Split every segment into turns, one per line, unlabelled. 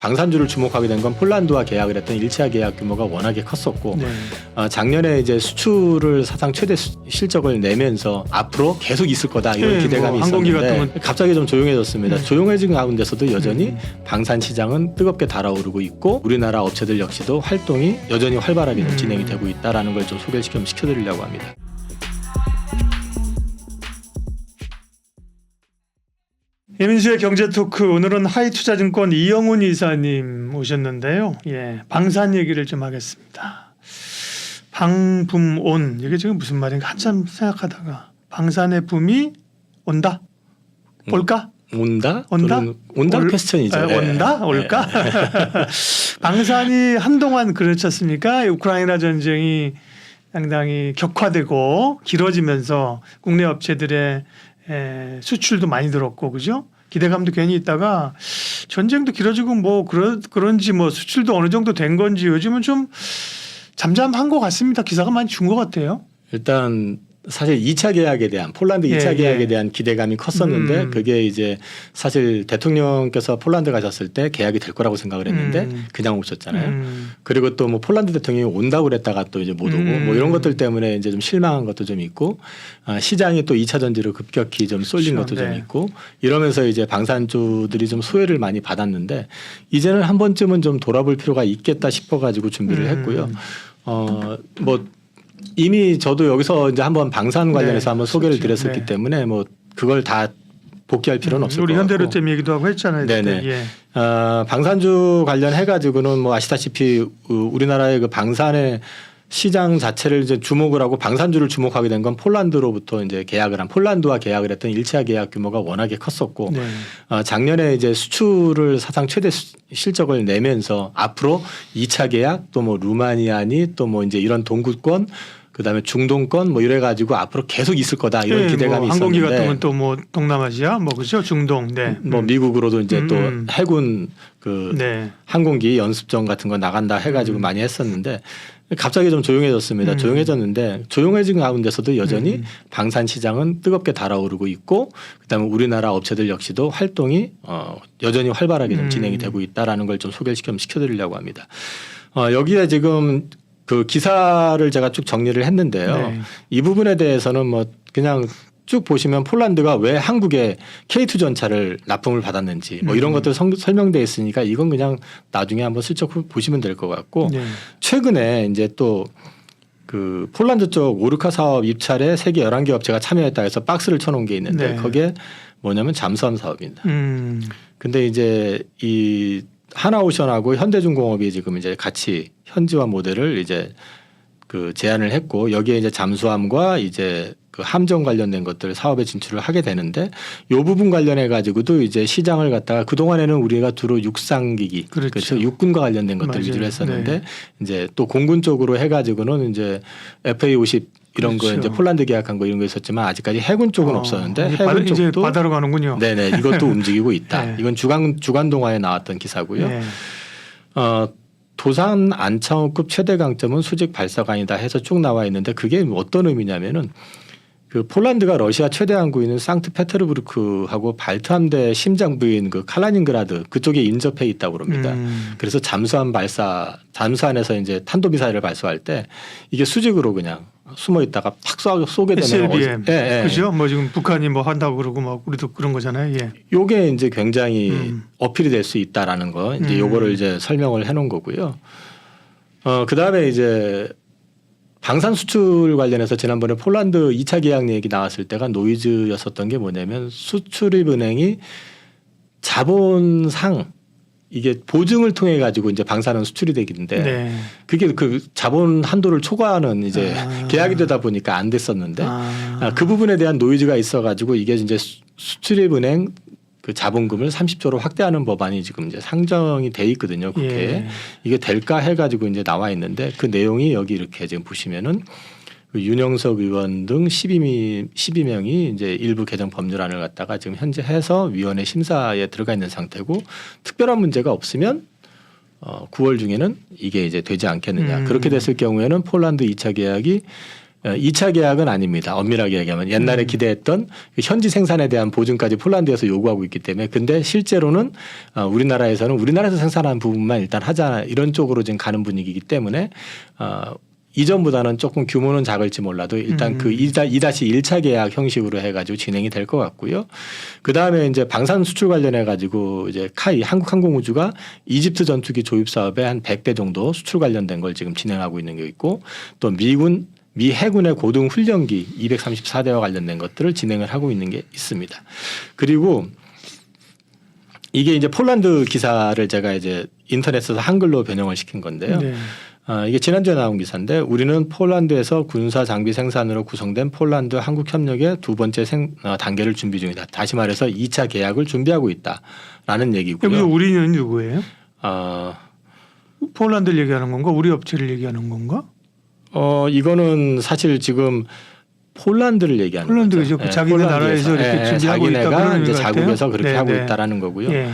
방산주를 주목하게 된 건 폴란드와 계약을 했던 1차 계약 규모가 워낙에 컸었고 작년에 이제 수출을 사상 최대 실적을 내면서 앞으로 계속 있을 거다 이런 기대감이 있었는데 갑자기 좀 조용해졌습니다. 조용해진 가운데서도 여전히 방산 시장은 뜨겁게 달아오르고 있고 우리나라 업체들 역시도 활동이 여전히 활발하게 좀 진행이 되고 있다라는 걸 좀 소개를 시켜드리려고 합니다.
이민수의 경제토크, 오늘은 하이투자증권 이영훈 이사님 오셨는데요. 예, 방산 얘기를 좀 하겠습니다. 방붐온, 이게 지금 무슨 말인가 한참 생각하다가 방산의 붐이 온다? 올까?
온다?
온다?
온다 퀘스천이죠.
온다? 올까? 방산이 한동안 그렇지 않습니까? 우크라이나 전쟁이 상당히 격화되고 길어지면서 국내 업체들의 수출도 많이 늘었고, 그죠? 기대감도 괜히 있다가 전쟁도 길어지고 뭐 그런지 뭐 수출도 어느 정도 된 건지 요즘은 좀 잠잠한 것 같습니다. 기사가 많이 준 것 같아요.
일단 사실 2차 계약에 대한 폴란드 2차 계약에 대한 기대감이 컸었는데 그게 이제 사실 대통령께서 폴란드 가셨을 때 계약이 될 거라고 생각을 했는데 그냥 오셨잖아요. 그리고 또 뭐 폴란드 대통령이 온다고 그랬다가 또 이제 못 오고 뭐 이런 것들 때문에 이제 좀 실망한 것도 좀 있고 시장이 또 2차 전지로 급격히 좀 쏠린 것도 좀 있고 이러면서 이제 방산주들이 좀 소외를 많이 받았는데 이제는 한 번쯤은 좀 돌아볼 필요가 있겠다 싶어가지고 준비를 했고요. 뭐 이미 저도 여기서 이제 한번 방산 관련해서 한번 소개를 드렸었기 때문에 뭐 그걸 다 복귀할 필요는 없을 것 같고.
우리 현대로템 얘기도 하고 했잖아요.
네네.
예.
방산주 관련해 가지고는 뭐 아시다시피 우리나라의 그 방산의 시장 자체를 이제 주목을 하고 방산주를 주목하게 된 건 폴란드로부터 이제 계약을 한 폴란드와 계약을 했던 1차 계약 규모가 워낙에 컸었고 작년에 이제 수출을 사상 최대 실적을 내면서 앞으로 2차 계약 또 뭐 루마니아니 또 뭐 이제 이런 동구권 그다음에 중동권 뭐 이래 가지고 앞으로 계속 있을 거다 이런 기대감이
뭐 항공기
있었는데
같은 건 또 뭐 동남아시아 뭐 그죠 중동
뭐 미국으로도 이제 또 해군 그 항공기 연습정 같은 거 나간다 해가지고 많이 했었는데 갑자기 좀 조용해졌습니다. 조용해졌는데 조용해진 가운데서도 여전히 방산 시장은 뜨겁게 달아오르고 있고 그다음에 우리나라 업체들 역시도 활동이 여전히 활발하게 좀 진행이 되고 있다라는 걸 좀 소개를 시켜드리려고 합니다. 여기에 지금 그 기사를 제가 쭉 정리를 했는데요. 이 부분에 대해서는 뭐 그냥 쭉 보시면 폴란드가 왜 한국에 K2 전차를 납품을 받았는지 뭐 이런 것들 설명되어 있으니까 이건 그냥 나중에 한번 슬쩍 보시면 될 것 같고 최근에 이제 또 그 폴란드 쪽 오르카 사업 입찰에 세계 11개 업체가 참여했다 해서 박스를 쳐놓은 게 있는데 거기에 뭐냐면 잠수함 사업입니다. 근데 이제 이 하나오션하고 현대중공업이 지금 이제 같이 현지화 모델을 이제 그 제안을 했고 여기에 이제 잠수함과 이제 그 함정 관련된 것들 사업에 진출을 하게 되는데 이 부분 관련해 가지고도 이제 시장을 갖다가 그 동안에는 우리가 주로 육상기기 그렇죠. 육군과 관련된 것들 위주로 했었는데 이제 또 공군 쪽으로 해가지고는 이제 FA50 이런 거 이제 폴란드 계약한 거 이런 거 있었지만 아직까지 해군 쪽은 없었는데 해군 쪽도
이제 바다로 가는군요.
네네 이것도 움직이고 있다. 이건 주간 동화에 나왔던 기사고요. 도산 안창호급 최대 강점은 수직 발사관이다 해서 쭉 나와 있는데 그게 어떤 의미냐면은 그 폴란드가 러시아 최대 항구인 상트페테르부르크하고 발트 함대 심장 부인 그 칼라닌그라드 그쪽에 인접해 있다고 그럽니다. 그래서 잠수함에서 이제 탄도미사일을 발사할 때 이게 수직으로 그냥 숨어 있다가 탁 쏘게 되는
SLBM 그죠? 뭐 지금 북한이 뭐 한다고 그러고 막 우리도 그런 거잖아요.
요게 이제 굉장히 어필이 될 수 있다라는 거 이제 요거를 이제 설명을 해놓은 거고요. 그다음에 이제 방산 수출 관련해서 지난번에 폴란드 2차 계약 얘기 나왔을 때가 노이즈였었던 게 뭐냐면 수출입은행이 자본상 이게 보증을 통해 가지고 이제 방산은 수출이 되기인데 그게 그 자본 한도를 초과하는 이제 계약이 되다 보니까 안 됐었는데 그 부분에 대한 노이즈가 있어 가지고 이게 이제 수출입은행 그 자본금을 30조로 확대하는 법안이 지금 이제 상정이 돼 있거든요. 국회에. 이게 될까 해가지고 이제 나와 있는데 그 내용이 여기 이렇게 지금 보시면은 윤영석 의원 등 12명이 이제 일부 개정 법률안을 갖다가 지금 현재 해서 위원회 심사에 들어가 있는 상태고 특별한 문제가 없으면 9월 중에는 이게 이제 되지 않겠느냐. 그렇게 됐을 경우에는 폴란드 2차 계약이 2차 계약은 아닙니다. 엄밀하게 얘기하면 옛날에 기대했던 그 현지 생산에 대한 보증까지 폴란드에서 요구하고 있기 때문에 근데 실제로는 우리나라에서 생산하는 부분만 일단 하자 이런 쪽으로 지금 가는 분위기이기 때문에 이전보다는 조금 규모는 작을지 몰라도 일단 그 2-1차 계약 형식으로 해가지고 진행이 될 것 같고요. 그 다음에 이제 방산 수출 관련해 가지고 이제 카이 한국항공우주가 이집트 전투기 조입 사업에 한 100대 정도 수출 관련된 걸 지금 진행하고 있는 게 있고 또 미 해군의 고등 훈련기 234대와 관련된 것들을 진행을 하고 있는 게 있습니다. 그리고 이게 이제 폴란드 기사를 제가 이제 인터넷에서 한글로 변형을 시킨 건데요.
네.
이게 지난주에 나온 기사인데 우리는 폴란드에서 군사 장비 생산으로 구성된 폴란드 한국 협력의 두 번째 단계를 준비 중이다. 다시 말해서 2차 계약을 준비하고 있다라는 얘기고요.
여기서 우리는 누구예요?
어,
폴란드를 얘기하는 건가? 우리 업체를 얘기하는 건가?
이거는 사실 지금 폴란드를 얘기하는
폴란드죠.
거죠.
자기네 나라에서 이렇게 준비하고 있다
자기네가
그런
이제
의미
자국에서
같아요?
그렇게
네,
하고
네.
있다라는 거고요.
예.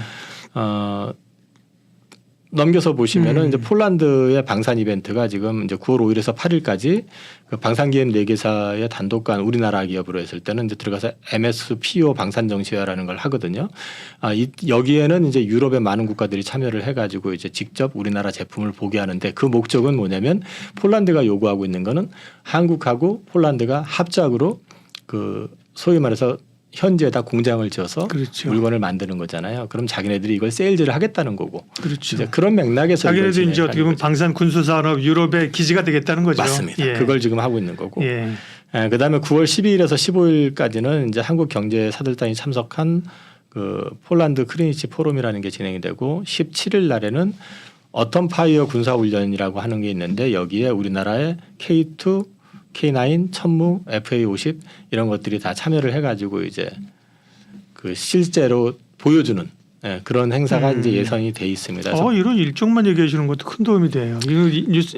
넘겨서 보시면은 이제 폴란드의 방산 이벤트가 지금 이제 9월 5일에서 8일까지 그 방산기업 4개사의 단독간 우리나라 기업으로 했을 때는 이제 들어가서 MSPO 방산 정시회라는 걸 하거든요. 여기에는 이제 유럽의 많은 국가들이 참여를 해가지고 이제 직접 우리나라 제품을 보게 하는데 그 목적은 뭐냐면 폴란드가 요구하고 있는 거는 한국하고 폴란드가 합작으로 그 소위 말해서 현지에다 공장을 지어서
그렇죠.
물건을 만드는 거잖아요. 그럼 자기네들이 이걸 세일즈를 하겠다는 거고.
그렇죠.
이제 그런 맥락에서
자기네도 이제 어떻게 보면 방산 군수 산업 유럽의 기지가 되겠다는 거죠.
맞습니다.
예.
그걸 지금 하고 있는 거고.
예.
그다음에 9월 12일에서 15일까지는 이제 한국 경제 사들단이 참석한 그 폴란드 크리니치 포럼이라는 게 진행이 되고 17일 날에는 어텀 파이어 군사 훈련이라고 하는 게 있는데 여기에 우리나라의 K2 K9, 천무, FA50 이런 것들이 다 참여를 해가지고 이제 그 실제로 보여주는 그런 행사가 이제 예상이 돼 있습니다. 그래서
이런 일정만 얘기해 주는 것도 큰 도움이 돼요. 이거 뉴스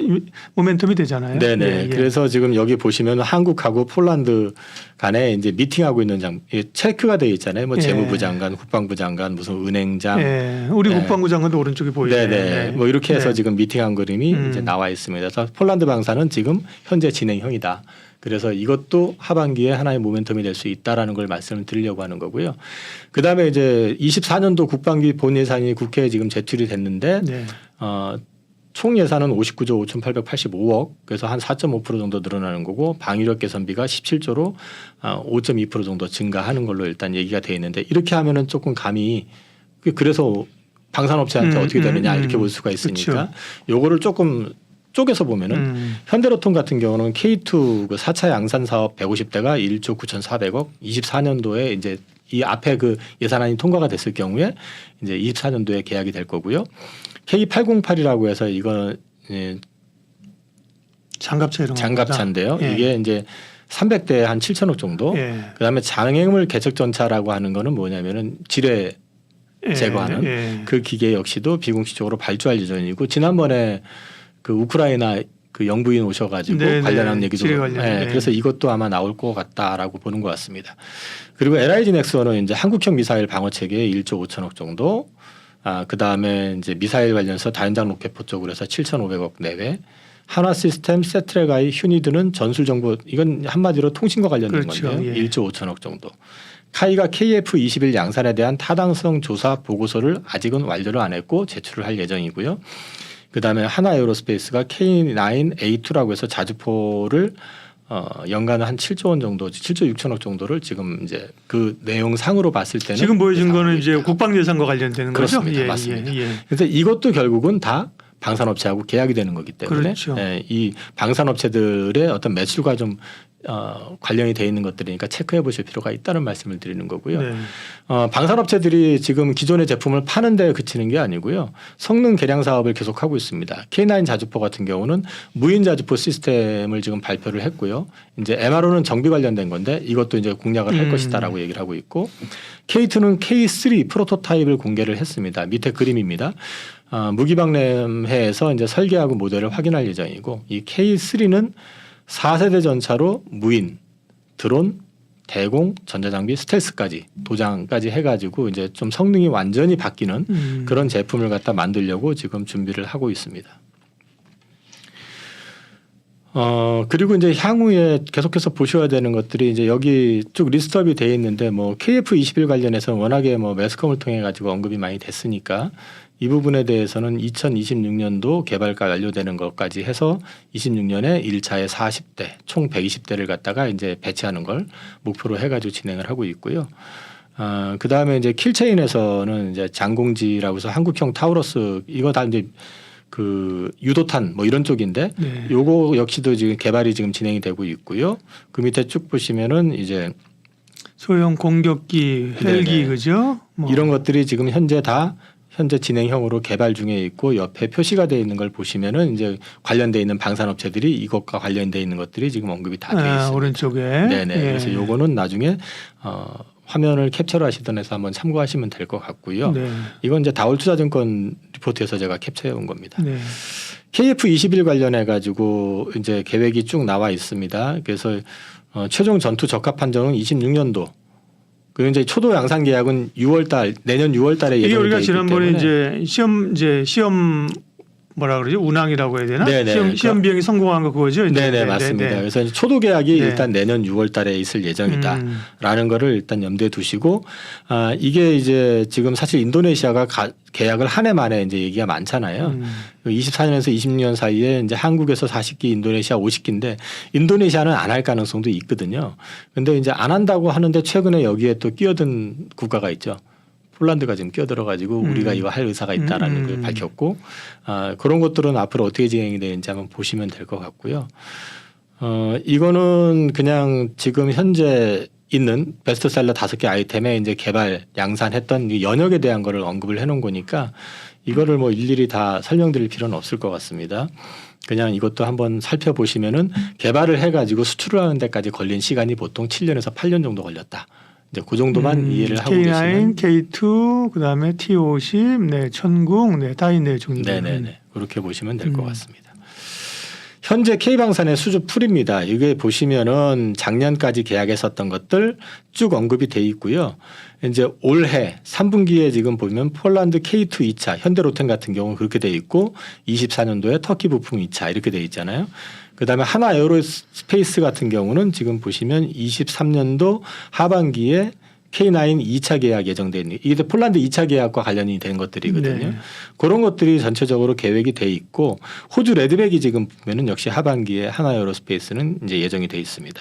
모멘텀이 되잖아요.
네네.
예, 예.
그래서 지금 여기 보시면 한국하고 폴란드 간에 이제 미팅하고 있는 체크가 되어 있잖아요. 뭐
예.
재무부 장관, 국방부 장관, 무슨 은행장.
예. 우리 국방부 장관도 오른쪽에 보이네요.
네네. 뭐 이렇게 해서
네.
지금 미팅한 그림이 이제 나와 있습니다. 그래서 폴란드 방사는 지금 현재 진행형이다. 그래서 이것도 하반기에 하나의 모멘텀이 될 수 있다라는 걸 말씀을 드리려고 하는 거고요. 그다음에 이제 24년도 국방비 본 예산이 국회에 지금 제출이 됐는데
네.
총 예산은 59조 5,885억 그래서 한 4.5% 정도 늘어나는 거고 방위력 개선비가 17조로 5.2% 정도 증가하는 걸로 일단 얘기가 돼 있는데 이렇게 하면은 조금 감이 그래서 방산업체한테 어떻게 되느냐 이렇게 볼 수가 있으니까 요거를 조금 쪼개서 보면은 현대로통 같은 경우는 K2 그 4차 양산 사업 150대가 1조 9,400억 24년도에 이제 이 앞에 그 예산안이 통과가 됐을 경우에 이제 24년도에 계약이 될 거고요. K808이라고 해서 이거는
장갑차 이런
장갑차인데요.
예.
이게 이제 300대에 한 7천억 정도.
예.
그다음에 장애물 개척 전차라고 하는 거는 뭐냐면은 지뢰 제거하는 그 기계 역시도 비공식적으로 발주할 예정이고 지난번에 그 우크라이나 그 영부인 오셔가지고 관련한 얘기도 그래서 이것도 아마 나올 것 같다라고 보는 것 같습니다. 그리고 LIG 넥스원은 이제 한국형 미사일 방어 체계에 1조 5천억 정도. 그 다음에 이제 미사일 관련해서 다연장 로켓포 쪽으로 해서 7,500억 내외. 한화 시스템, 세트레가이, 휴니드는 전술 정보 이건 한마디로 통신과 관련된 건데요. 1조 5천억 정도. 카이가 KF-21 양산에 대한 타당성 조사 보고서를 아직은 완료를 안 했고 제출을 할 예정이고요. 그다음에 하나 에어로스페이스가 K9A2라고 해서 자주포를 연간 한 7조 원 정도, 7조 6천억 정도를 지금 이제 그 내용상으로 봤을 때는
지금 보여준 거는 이제 국방 예산과 관련되는
그렇습니다.
거죠.
맞습니다. 그래서 이것도 결국은 다 방산업체하고 계약이 되는 거기 때문에
그렇죠.
이 방산업체들의 어떤 매출과 좀 관련이 돼 있는 것들이니까 체크해 보실 필요가 있다는 말씀을 드리는 거고요.
네.
방산업체들이 지금 기존의 제품을 파는 데 그치는 게 아니고요. 성능 개량 사업을 계속하고 있습니다. K9 자주포 같은 경우는 무인 자주포 시스템을 지금 발표를 했고요. 이제 MRO는 정비 관련된 건데 이것도 이제 공략을 할 것이다라고 얘기를 하고 있고 K2는 K3 프로토타입을 공개를 했습니다. 밑에 그림입니다. 무기박람회에서 이제 설계하고 모델을 확인할 예정이고 이 K3는 4세대 전차로 무인, 드론, 대공, 전자장비, 스텔스까지 도장까지 해가지고 이제 좀 성능이 완전히 바뀌는 그런 제품을 갖다 만들려고 지금 준비를 하고 있습니다. 그리고 이제 향후에 계속해서 보셔야 되는 것들이 이제 여기 쭉 리스트업이 돼 있는데 뭐 KF21 관련해서는 워낙에 뭐 매스컴을 통해 가지고 언급이 많이 됐으니까 이 부분에 대해서는 2026년도 개발가 완료되는 것까지 해서 26년에 1차에 40대 총 120대를 갖다가 이제 배치하는 걸 목표로 해가지고 진행을 하고 있고요. 그 다음에 이제 킬체인에서는 이제 장공지라고 해서 한국형 타우러스 이거 다 이제 그 유도탄 뭐 이런 쪽인데
네.
요거 역시도 지금 개발이 지금 진행이 되고 있고요. 그 밑에 쭉 보시면은 이제
소형 공격기, 헬기
네네.
그죠? 뭐.
이런 것들이 지금 현재 진행형으로 개발 중에 있고 옆에 표시가 되어 있는 걸 보시면은 이제 관련돼 있는 방산업체들이 이것과 관련돼 있는 것들이 지금 언급이 다 되어 있습니다.
오른쪽에.
네네.
예.
그래서 요거는 나중에 화면을 캡처를 하시던 해서 한번 참고하시면 될 것 같고요.
네.
이건 이제 다올투자증권 리포트에서 제가 cap처해 온 겁니다.
네.
KF21 관련해 가지고 이제 계획이 쭉 나와 있습니다. 그래서 최종 전투 적합 판정은 26년도. 그리고 이제 초도 양산 계약은 내년 6월달에
이게
예정돼
우리가
있기
지난번에
때문에
시험 뭐라 그러지? 운항이라고 해야 되나?
네네.
시험 비행이 성공한 거 그거죠? 이제?
네네 맞습니다. 그래서 이제 초도 계약이
네.
일단 내년 6월달에 있을 예정이다라는 거를 일단 염두에 두시고 이게 이제 지금 사실 인도네시아가 계약을 한 해 만에 이제 얘기가 많잖아요. 24년에서 26년 사이에 이제 한국에서 40기, 인도네시아 50기인데 인도네시아는 안 할 가능성도 있거든요. 근데 이제 안 한다고 하는데 최근에 여기에 또 끼어든 국가가 있죠. 폴란드가 지금 끼어들어가지고 우리가 이거 할 의사가 있다라는 걸 밝혔고 그런 것들은 앞으로 어떻게 진행이 되는지 한번 보시면 될 것 같고요. 이거는 그냥 지금 현재 있는 베스트셀러 5개 아이템에 이제 개발 양산했던 이 연역에 대한 거를 언급을 해놓은 거니까 이거를 뭐 일일이 다 설명드릴 필요는 없을 것 같습니다. 그냥 이것도 한번 살펴보시면은 개발을 해가지고 수출을 하는 데까지 걸린 시간이 보통 7년에서 8년 정도 걸렸다. 이제 그 정도만 이해를 하고 계시면
K9, K2, 그다음에 T50, 네, 천궁, 네, 다 있네요, 종류.
네네네 그렇게 보시면 될 것 같습니다. 현재 K방산의 수주 풀입니다. 이게 보시면은 작년까지 계약했었던 것들 쭉 언급이 돼 있고요. 이제 올해 3분기에 지금 보면 폴란드 K2 2차, 현대로템 같은 경우는 그렇게 돼 있고 24년도에 터키 부품 2차 이렇게 돼 있잖아요. 그다음에 하나 에어로스페이스 같은 경우는 지금 보시면 23년도 하반기에 K9 2차 계약 예정돼 있는 이게 폴란드 2차 계약과 관련이 된 것들이거든요.
네.
그런 것들이 전체적으로 계획이 돼 있고 호주 레드백이 지금 보면은 역시 하반기에 하나 에어로스페이스는 이제 예정이 돼 있습니다.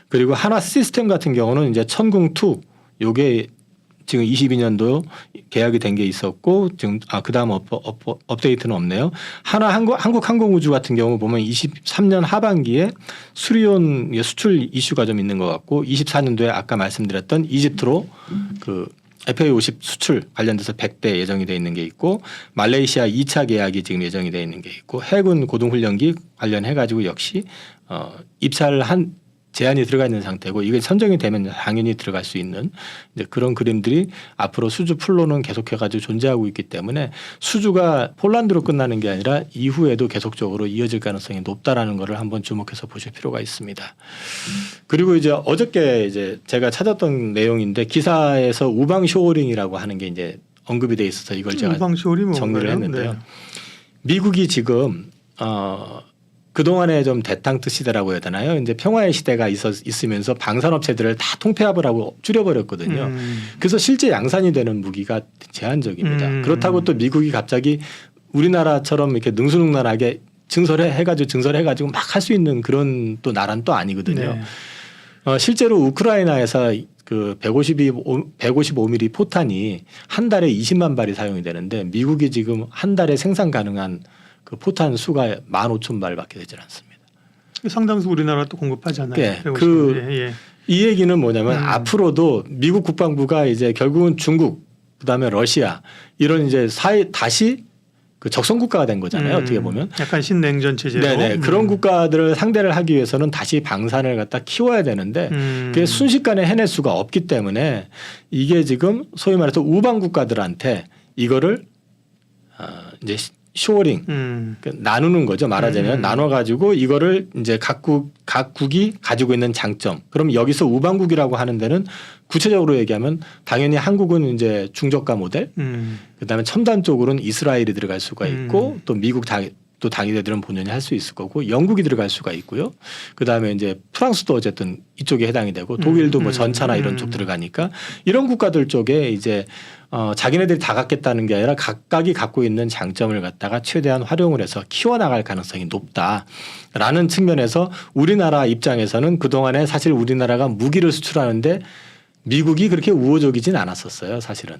그리고 하나 시스템 같은 경우는 이제 천궁2 요게 지금 22년도 계약이 된 게 있었고 지금 그다음 업데이트는 없네요. 하나 한국항공우주 같은 경우 보면 23년 하반기에 수리온 수출 이슈가 좀 있는 것 같고 24년도에 아까 말씀드렸던 이집트로 그 FA50 수출 관련돼서 100대 예정이 돼 있는 게 있고 말레이시아 2차 계약이 지금 예정이 돼 있는 게 있고 해군 고등훈련기 관련해 가지고 역시 입찰을 한 제한이 들어가 있는 상태고 이게 선정이 되면 당연히 들어갈 수 있는 이제 그런 그림들이 앞으로 수주 풀로는 계속해가지고 존재하고 있기 때문에 수주가 폴란드로 끝나는 게 아니라 이후에도 계속적으로 이어질 가능성이 높다라는 것을 한번 주목해서 보실 필요가 있습니다. 그리고 이제 어저께 이제 제가 찾았던 내용인데 기사에서 우방 쇼어링이라고 하는 게 이제 언급이 돼 있어서 이걸 제가 정리를 했는데요.
네.
미국이 지금 그동안에 좀 대탕트 시대라고 해야 되나요? 이제 평화의 시대가 있으면서 방산업체들을 다 통폐합을 하고 줄여버렸거든요. 그래서 실제 양산이 되는 무기가 제한적입니다. 그렇다고 또 미국이 갑자기 우리나라처럼 이렇게 능수능란하게 증설해가지고 막 할 수 있는 그런 또 나라는 또 아니거든요.
네.
실제로 우크라이나에서 그 155mm 포탄이 한 달에 20만 발이 사용이 되는데 미국이 지금 한 달에 생산 가능한 그 포탄 수가 15,000발밖에 되질 않습니다.
상당수 우리나라 또 공급하잖아요.
네. 이 얘기는 뭐냐면 앞으로도 미국 국방부가 이제 결국은 중국 그다음에 러시아 이런 이제 다시 그 적성 국가가 된 거잖아요. 어떻게 보면
약간 신냉전 체제로.
네네 그런 국가들을 상대를 하기 위해서는 다시 방산을 갖다 키워야 되는데 그게 순식간에 해낼 수가 없기 때문에 이게 지금 소위 말해서 우방 국가들한테 이거를 이제 쇼어링 나누는 거죠. 말하자면 나눠가지고 이거를 이제 각 국이 가지고 있는 장점. 그럼 여기서 우방국이라고 하는 데는 구체적으로 얘기하면 당연히 한국은 이제 중저가 모델, 그다음에 첨단 쪽으로는 이스라엘이 들어갈 수가 있고 또 미국 또 당일애들은 본연이 할 수 있을 거고 영국이 들어갈 수가 있고요. 그다음에 이제 프랑스도 어쨌든 이쪽에 해당이 되고 독일도 뭐 전차나 이런 쪽 들어가니까 이런 국가들 쪽에 이제 자기네들이 다 갖겠다는 게 아니라 각각이 갖고 있는 장점을 갖다가 최대한 활용을 해서 키워나갈 가능성이 높다라는 측면에서 우리나라 입장에서는 그동안에 사실 우리나라가 무기를 수출하는데 미국이 그렇게 우호적이진 않았었어요, 사실은.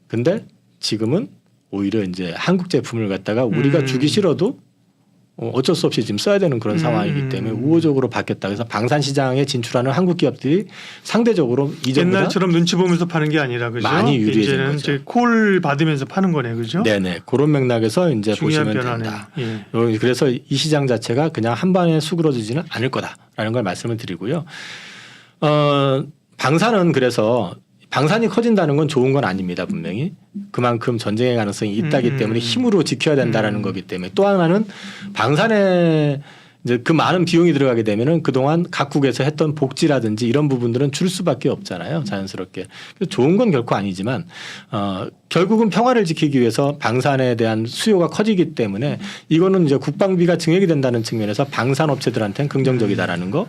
근데 지금은 오히려 이제 한국 제품을 갖다가 우리가 주기 싫어도 어쩔 수 없이 지금 써야 되는 그런 상황이기 때문에 우호적으로 바뀌었다. 그래서 방산 시장에 진출하는 한국 기업들이 상대적으로 이전보다
옛날처럼 눈치 보면서 파는 게 아니라 그죠?
많이 유리해진
이제는
거죠.
이제 콜 받으면서 파는 거네, 그죠?
네네, 그런 맥락에서 이제 보시면
변화네.
된다.
예.
그래서 이 시장 자체가 그냥 한 방에 수그러지지는 않을 거다라는 걸 말씀을 드리고요. 방산은 그래서 방산이 커진다는 건 좋은 건 아닙니다. 분명히 그만큼 전쟁의 가능성이 있다기 때문에 힘으로 지켜야 된다라는 거기 때문에 또 하나는 방산에 이제 그 많은 비용이 들어가게 되면은 그동안 각국에서 했던 복지라든지 이런 부분들은 줄 수밖에 없잖아요. 자연스럽게. 그래서 좋은 건 결코 아니지만 결국은 평화를 지키기 위해서 방산에 대한 수요가 커지기 때문에 이거는 이제 국방비가 증액이 된다는 측면에서 방산 업체들한테는 긍정적이다라는 거.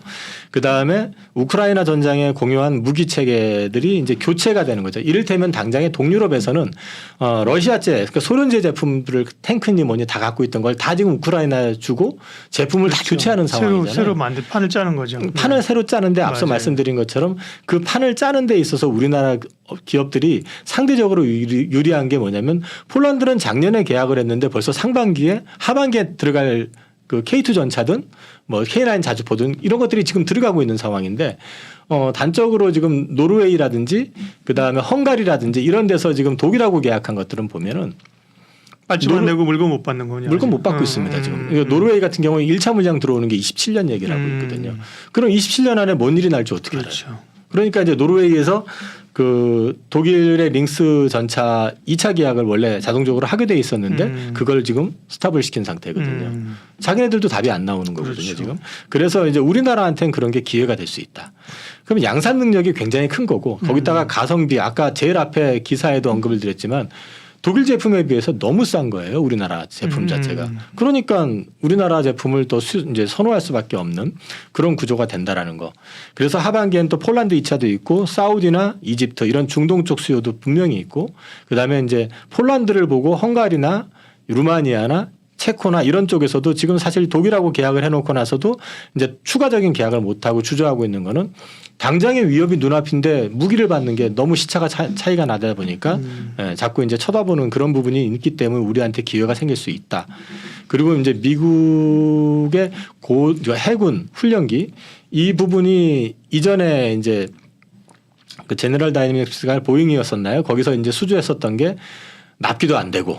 그다음에 우크라이나 전장에 공유한 무기 체계들이 이제 교체가 되는 거죠. 이를테면 당장에 동유럽에서는 러시아제, 그러니까 소련제 제품들을 탱크니 뭐니 다 갖고 있던 걸 다 지금 우크라이나에 주고 제품을 다 교체하는 상황이잖아요.
새로 만든 판을 짜는 거죠.
판을
네.
새로 짜는데 앞서
맞아요.
말씀드린 것처럼 그 판을 짜는 데 있어서 우리나라 기업들이 상대적으로 유리한 게 뭐냐면 폴란드는 작년에 계약을 했는데 벌써 상반기에 하반기에 들어갈 그 K2 전차든 뭐 K9 자주포든 이런 것들이 지금 들어가고 있는 상황인데 단적으로 지금 노르웨이라든지 그다음에 헝가리라든지 이런 데서 지금 독일하고 계약한 것들은 보면은
받지만 내고 물건 못 받는 거냐.
물건 못 받고 있습니다. 지금. 노르웨이 같은 경우에 1차 물량 들어오는 게 27년 얘기를 하고 있거든요. 그럼 27년 안에 뭔 일이 날지 어떻게
그렇죠.
알아요? 그러니까 이제 노르웨이에서 그 독일의 링스 전차 2차 계약을 원래 자동적으로 하게 돼 있었는데 그걸 지금 스탑을 시킨 상태거든요. 자기네들도 답이 안 나오는 거거든요.
그렇죠.
지금. 그래서 이제 우리나라한테는 그런 게 기회가 될 수 있다. 그럼 양산 능력이 굉장히 큰 거고 거기다가 가성비 아까 제일 앞에 기사에도 언급을 드렸지만 독일 제품에 비해서 너무 싼 거예요. 우리나라 제품 자체가. 그러니까 우리나라 제품을 또 이제 선호할 수밖에 없는 그런 구조가 된다라는 거. 그래서 하반기엔 또 폴란드 2차도 있고 사우디나 이집트 이런 중동 쪽 수요도 분명히 있고 그다음에 이제 폴란드를 보고 헝가리나 루마니아나 체코나 이런 쪽에서도 지금 사실 독일하고 계약을 해놓고 나서도 이제 추가적인 계약을 못하고 주저하고 있는 거는 당장의 위협이 눈앞인데 무기를 받는 게 너무 시차가 차이가 나다 보니까 자꾸 이제 쳐다보는 그런 부분이 있기 때문에 우리한테 기회가 생길 수 있다. 그리고 이제 미국의 해군 훈련기 이 부분이 이전에 이제 그 제너럴 다이내믹스가 보잉이었었나요? 거기서 이제 수주했었던 게 납기도 안 되고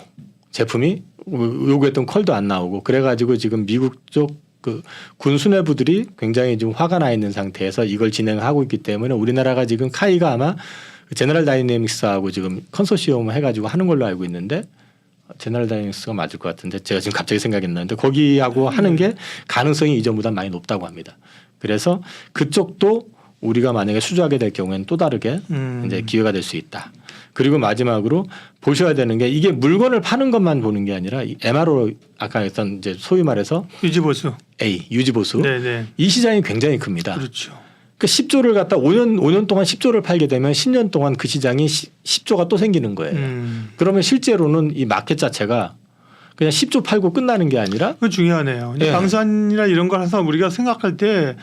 제품이 요구했던 컬도 안 나오고 그래가지고 지금 미국 쪽 그 군 수뇌부들이 굉장히 좀 화가 나 있는 상태에서 이걸 진행하고 있기 때문에 우리나라가 지금 카이가 아마 제너럴 다이내믹스하고 지금 컨소시엄을 해가지고 하는 걸로 알고 있는데 제너럴 다이내믹스가 맞을 것 같은데 제가 지금 갑자기 생각이 안 나는데 거기하고 하는 게 가능성이 이전보다 많이 높다고 합니다. 그래서 그쪽도 우리가 만약에 수주하게 될 경우에는 또 다르게 이제 기회가 될 수 있다. 그리고 마지막으로 보셔야 되는 게 이게 물건을 파는 것만 보는 게 아니라 MRO 아까 했던 이제 소위 말해서
유지보수.
유지보수
네네.
이 시장이 굉장히 큽니다.
그렇죠.
그 10조를 갖다 5년 동안 10조를 팔게 되면 10년 동안 그 시장이 10조가 또 생기는 거예요. 그러면 실제로는 이 마켓 자체가 그냥 10조 팔고 끝나는 게 아니라
그거 중요하네요.
네.
방산이나 이런 걸 해서 우리가 생각할 때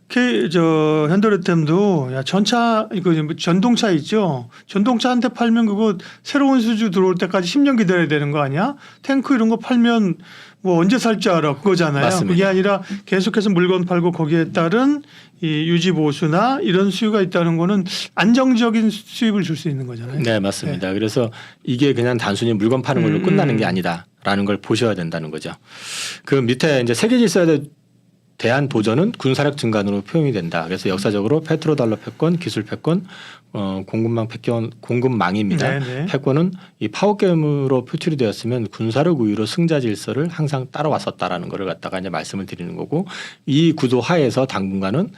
현대로템도 야 전차 이거 전동차 있죠. 전동차 한 대 팔면 그거 새로운 수주 들어올 때까지 10년 기다려야 되는 거 아니야? 탱크 이런 거 팔면 뭐 언제 살 줄 알아 그거잖아요.
맞습니다.
그게 아니라 계속해서 물건 팔고 거기에 따른 이 유지 보수나 이런 수요가 있다는 거는 안정적인 수입을 줄 수 있는 거잖아요.
네 맞습니다. 그래서 이게 그냥 단순히 물건 파는 걸로 끝나는 게 아니다라는 걸 보셔야 된다는 거죠. 그 밑에 이제 세계 질서에 대한 도전은 군사력 증강으로 표현이 된다. 그래서 역사적으로 페트로달러 패권, 기술 패권, 공급망 패권, 공급망입니다.
네네.
패권은 이 파워게임으로 표출이 되었으면 군사력 우위로 승자 질서를 항상 따라왔었다라는 것을 갖다가 이제 말씀을 드리는 거고 이 구도 하에서 당분간은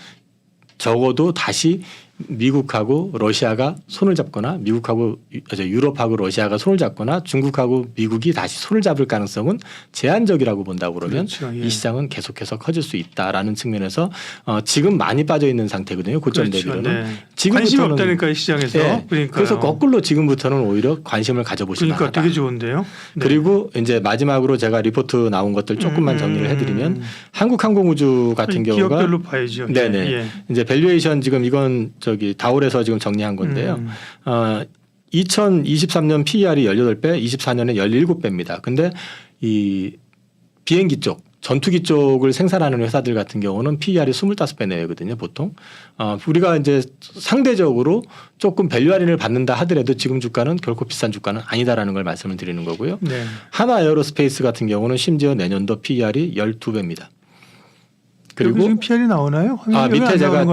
적어도 다시 미국하고 러시아가 손을 잡거나 미국하고 유럽하고 러시아가 손을 잡거나 중국하고 미국이 다시 손을 잡을 가능성은 제한적이라고 본다고 그러면
그렇죠. 예.
이 시장은 계속해서 커질 수 있다라는 측면에서 지금 많이 빠져 있는 상태거든요. 고점
그렇죠.
대비로는.
네.
지금부터는
관심이 없다니까 이 시장에서.
네.
그러니까요.
그래서 거꾸로 지금부터는 오히려 관심을 가져보시면
그러니까 되게 좋은데요. 네.
그리고 이제 마지막으로 제가 리포트 나온 것들 조금만 정리를 해드리면 한국항공우주 같은 경우가
기업별로 봐야죠.
네네.
예.
이제 밸류에이션 지금 이건 다울에서 지금 정리한 건데요. 2023년 PER이 18배, 24년에 17배입니다. 근데 이 비행기 쪽, 전투기 쪽을 생산하는 회사들 같은 경우는 PER이 25배 내외거든요, 보통. 우리가 이제 상대적으로 조금 밸류 할인을 받는다 하더라도 지금 주가는 결코 비싼 주가는 아니다라는 걸 말씀을 드리는 거고요.
네.
하나 에어로스페이스 같은 경우는 심지어 내년도 PER이 12배입니다.
그리고 지금 PR이 나오나요?
밑에 제가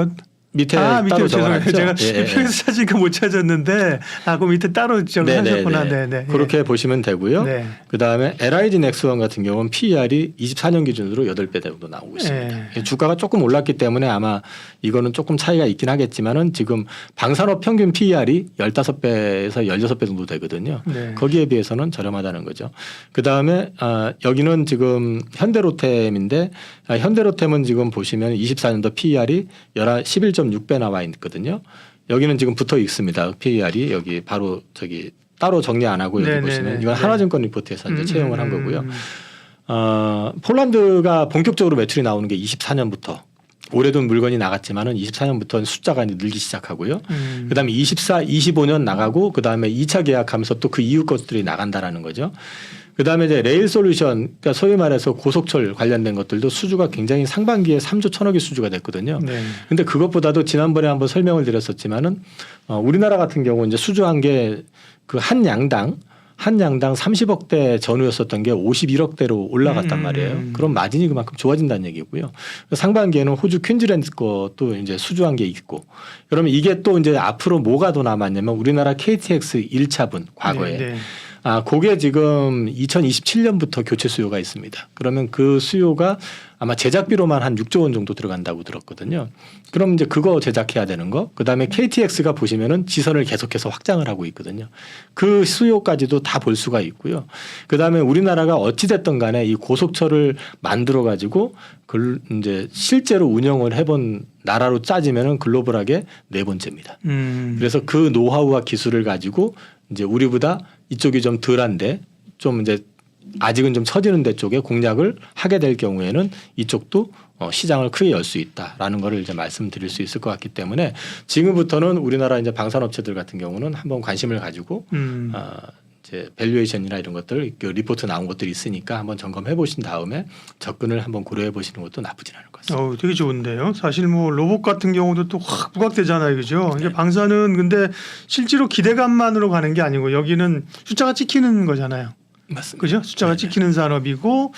밑에 따로 적어놨죠.
제가 표에서 사진을 못 찾았는데 그 밑에 따로 적어놨구나. 네네.
그렇게 보시면 되고요.
네.
그다음에 LIG 넥스원 같은 경우는 PER이 24년 기준으로 8배 정도 나오고 있습니다.
네.
주가가 조금 올랐기 때문에 아마 이거는 조금 차이가 있긴 하겠지만은 지금 방산업 평균 PER이 15배에서 16배 정도 되거든요.
네.
거기에 비해서는 저렴하다는 거죠. 그다음에 여기는 지금 현대로템인데 현대로템은 지금 보시면 24년도 PER이 11.6배 나와 있거든요. 여기는 지금 붙어 있습니다. PER이 여기 바로 따로 정리 안 하고 여기
네네네.
보시면 이건 하나증권 리포트에서 이제 채용을 한 거고요. 폴란드가 본격적으로 매출이 나오는 게 24년부터 올해도 물건이 나갔지만은 24년부터는 숫자가 이제 늘기 시작하고요. 그다음에 24, 25년 나가고 그다음에 2차 계약하면서 또 그 이후 것들이 나간다라는 거죠. 그다음에 이제 레일 솔루션, 그러니까 소위 말해서 고속철 관련된 것들도 수주가 굉장히 상반기에 3조 1천억의 수주가 됐거든요.
네.
근데 그것보다도 지난번에 한번 설명을 드렸었지만은 우리나라 같은 경우 이제 수주한 게 그 한 양당 30억대 전후였었던 게 51억대로 올라갔단 말이에요. 그럼 마진이 그만큼 좋아진다는 얘기고요. 상반기에는 호주 퀸즐랜드 것도 이제 수주한 게 있고, 그러면 이게 또 이제 앞으로 뭐가 더 남았냐면 우리나라 KTX 1차분 과거에.
네.
그게 지금 2027년부터 교체 수요가 있습니다. 그러면 그 수요가 아마 제작비로만 한 6조 원 정도 들어간다고 들었거든요. 그럼 이제 그거 제작해야 되는 거. 그다음에 KTX가 보시면은 지선을 계속해서 확장을 하고 있거든요. 그 수요까지도 다 볼 수가 있고요. 그다음에 우리나라가 어찌 됐든 간에 이 고속철을 만들어 가지고 이제 실제로 운영을 해본 나라로 따지면은 글로벌하게 4번째입니다. 그래서 그 노하우와 기술을 가지고 이제 우리보다 이쪽이 좀 덜한데 좀 이제 아직은 좀 처지는 데 쪽에 공략을 하게 될 경우에는 이쪽도 시장을 크게 열 수 있다라는 거를 이제 말씀드릴 수 있을 것 같기 때문에 지금부터는 우리나라 이제 방산업체들 같은 경우는 한번 관심을 가지고 이제 밸류에이션이나 이런 것들 리포트 나온 것들이 있으니까 한번 점검해 보신 다음에 접근을 한번 고려해 보시는 것도 나쁘진 않을 것 같습니다.
되게 좋은데요. 사실 뭐 로봇 같은 경우도 또 확 부각되잖아요, 그죠? 이제 방사는 근데 실제로 기대감만으로 가는 게 아니고 여기는 숫자가 찍히는 거잖아요.
맞습니다.
그죠? 숫자가
네네.
찍히는 산업이고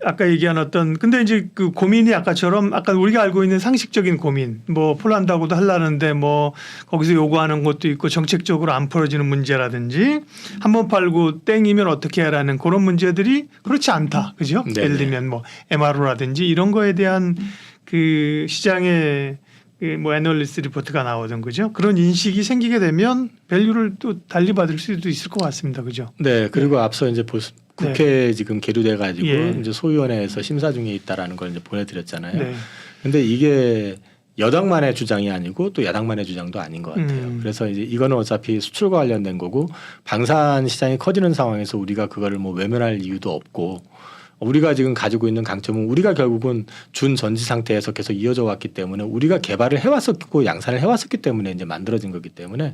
아까 얘기한 근데 이제 그 고민이 아까처럼 아까 우리가 알고 있는 상식적인 고민, 뭐 폴란드하고도 하려는데 뭐 거기서 요구하는 것도 있고 정책적으로 안 풀어지는 문제라든지 한번 팔고 땡이면 어떻게 해라는 그런 문제들이 그렇지 않다, 그죠?
네네.
예를 들면 뭐 MRO라든지 이런 거에 대한 그 시장의 뭐 애널리스트 리포트가 나오든 그죠? 그런 인식이 생기게 되면 밸류를 또 달리 받을 수도 있을 것 같습니다, 그죠?
네, 그리고 앞서 이제 국회에 지금 계류돼 가지고
예.
이제 소위원회에서 심사 중에 있다라는 걸 이제 보내드렸잖아요.
네.
근데 이게 여당만의 주장이 아니고 또 야당만의 주장도 아닌 것 같아요. 그래서 이제 이거는 어차피 수출과 관련된 거고 방산 시장이 커지는 상황에서 우리가 그거를 뭐 외면할 이유도 없고 우리가 지금 가지고 있는 강점은 우리가 결국은 준전지 상태에서 계속 이어져 왔기 때문에 우리가 개발을 해왔었고 양산을 해왔었기 때문에 이제 만들어진 거기 때문에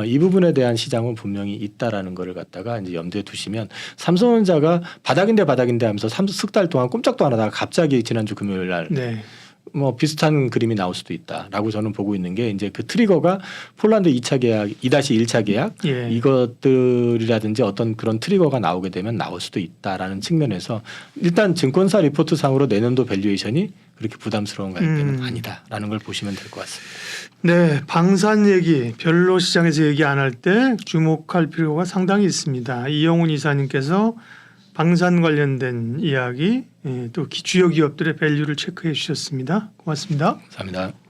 이 부분에 대한 시장은 분명히 있다라는 거를 갖다가 이제 염두에 두시면 삼성전자가 바닥인데 하면서 석 달 동안 꼼짝도 안 하다가 갑자기 지난주 금요일 날 뭐 비슷한 그림이 나올 수도 있다라고 저는 보고 있는 게 이제 그 트리거가 폴란드 2차 계약, 2-1차 계약 이것들이라든지 어떤 그런 트리거가 나오게 되면 나올 수도 있다라는 측면에서 일단 증권사 리포트 상으로 내년도 밸류에이션이 그렇게 부담스러운 가격대는 아니다라는 걸 보시면 될 것 같습니다.
네, 방산 얘기 별로 시장에서 얘기 안 할 때 주목할 필요가 상당히 있습니다. 이영훈 이사님께서 방산 관련된 이야기 또 주요 기업들의 밸류를 체크해 주셨습니다. 고맙습니다.
감사합니다.